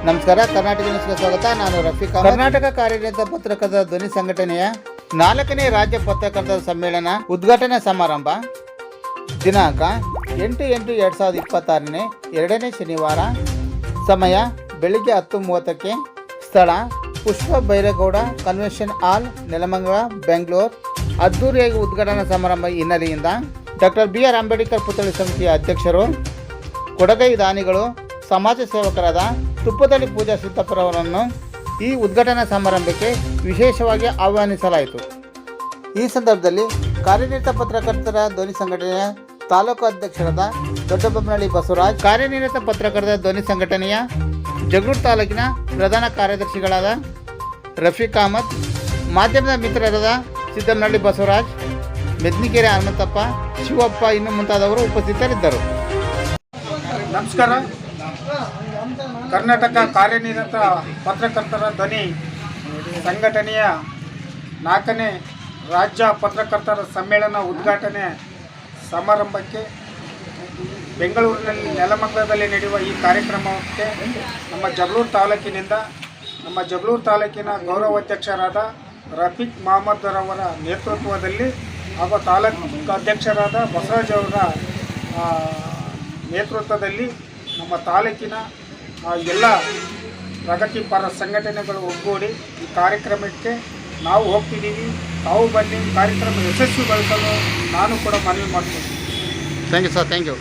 ನಮಸ್ಕಾರ, ಕರ್ನಾಟಕ ನ್ಯೂಸ್ಗೆ ಸ್ವಾಗತ. ನಾನು ರಫೀಕ್. ಕರ್ನಾಟಕ ಕಾರ್ಯನಿರತ ಪತ್ರಕರ್ತರ ಧ್ವನಿ ಸಂಘಟನೆಯ 4ನೇ ರಾಜ್ಯ ಪತ್ರಕರ್ತರ ಸಮ್ಮೇಳನ ಉದ್ಘಾಟನಾ ಸಮಾರಂಭ ದಿನಾಂಕ 8/8/2026 2ನೇ ಶನಿವಾರ. ಸಮಯ ಬೆಳಿಗ್ಗೆ 10:30. ಸ್ಥಳ ಪುಷ್ಪ ಬೈರೇಗೌಡ ಕನ್ವೆನ್ಷನ್ ಹಾಲ್, ನೆಲಮಂಗಲ, ಬೆಂಗಳೂರು. ಅದ್ದೂರಿಯಾಗಿ ಉದ್ಘಾಟನಾ ಸಮಾರಂಭ ಹಿನ್ನೆಲೆಯಿಂದ ಡಾಕ್ಟರ್ BR ಅಂಬೇಡ್ಕರ್ ಪುತ್ಥಳಿ ಸಮಿತಿಯ ಅಧ್ಯಕ್ಷರು, ಕೊಡಗೈ ದಾನಿಗಳು, ಸಮಾಜ ಸೇವಕರಾದ ತುಪ್ಪದಳ್ಳಿ ಪೂಜಾ ಸಿದ್ದಪ್ಪರವರನ್ನು ಈ ಉದ್ಘಾಟನಾ ಸಮಾರಂಭಕ್ಕೆ ವಿಶೇಷವಾಗಿ ಆಹ್ವಾನಿಸಲಾಯಿತು. ಈ ಸಂದರ್ಭದಲ್ಲಿ ಕಾರ್ಯನಿರತ ಪತ್ರಕರ್ತರ ಧ್ವನಿ ಸಂಘಟನೆಯ ತಾಲೂಕು ಅಧ್ಯಕ್ಷರಾದ ದೊಡ್ಡಬೊಮ್ಮನಹಳ್ಳಿ ಬಸವರಾಜ್, ಕಾರ್ಯನಿರತ ಪತ್ರಕರ್ತರ ಧ್ವನಿ ಸಂಘಟನೆಯ ಜಗಳೂರು ತಾಲೂಕಿನ ಪ್ರಧಾನ ಕಾರ್ಯದರ್ಶಿಗಳಾದ ರಫೀಕ್ ಅಹಮದ್, ಮಾಧ್ಯಮದ ಮಿತ್ರರಾದ ಸಿದ್ದಮ್ಮನಹಳ್ಳಿ ಬಸವರಾಜ್, ಮೆದ್ನಿಕೆರೆ ಹನುಮಂತಪ್ಪ, ಶಿವಪ್ಪ ಇನ್ನು ಮುಂತಾದವರು ಉಪಸ್ಥಿತರಿದ್ದರು. ನಮಸ್ಕಾರ. ಕರ್ನಾಟಕ ಕಾರ್ಯನಿರತ ಪತ್ರಕರ್ತರ ಧ್ವನಿ ಸಂಘಟನೆಯ 4ನೇ ರಾಜ್ಯ ಪತ್ರಕರ್ತರ ಸಮ್ಮೇಳನ ಉದ್ಘಾಟನೆ ಸಮಾರಂಭಕ್ಕೆ ಬೆಂಗಳೂರಿನಲ್ಲಿ ನೆಲಮಂಗಲದಲ್ಲಿ ನಡೆಯುವ ಈ ಕಾರ್ಯಕ್ರಮಕ್ಕೆ ನಮ್ಮ ಜಗಳೂರು ತಾಲೂಕಿನ ಗೌರವಾಧ್ಯಕ್ಷರಾದ ರಫೀಕ್ ಮಹಮ್ಮದ್ ರವರ ನೇತೃತ್ವದಲ್ಲಿ ಹಾಗೂ ತಾಲೂಕು ಅಧ್ಯಕ್ಷರಾದ ಬಸವರಾಜ್ ಅವರ ನೇತೃತ್ವದಲ್ಲಿ ನಮ್ಮ ತಾಲೂಕಿನ ಎಲ್ಲ ಪ್ರಗತಿಪರ ಸಂಘಟನೆಗಳು ಒಗ್ಗೂಡಿ ಈ ಕಾರ್ಯಕ್ರಮಕ್ಕೆ ನಾವು ಹೋಗ್ತಿದ್ದೀವಿ. ತಾವು ಬನ್ನಿ, ಕಾರ್ಯಕ್ರಮ ಯಶಸ್ವಿಗೊಳಿಸಲು ನಾನು ಕೂಡ ಮನವಿ ಮಾಡ್ತೀನಿ. Thank you sir. Thank you.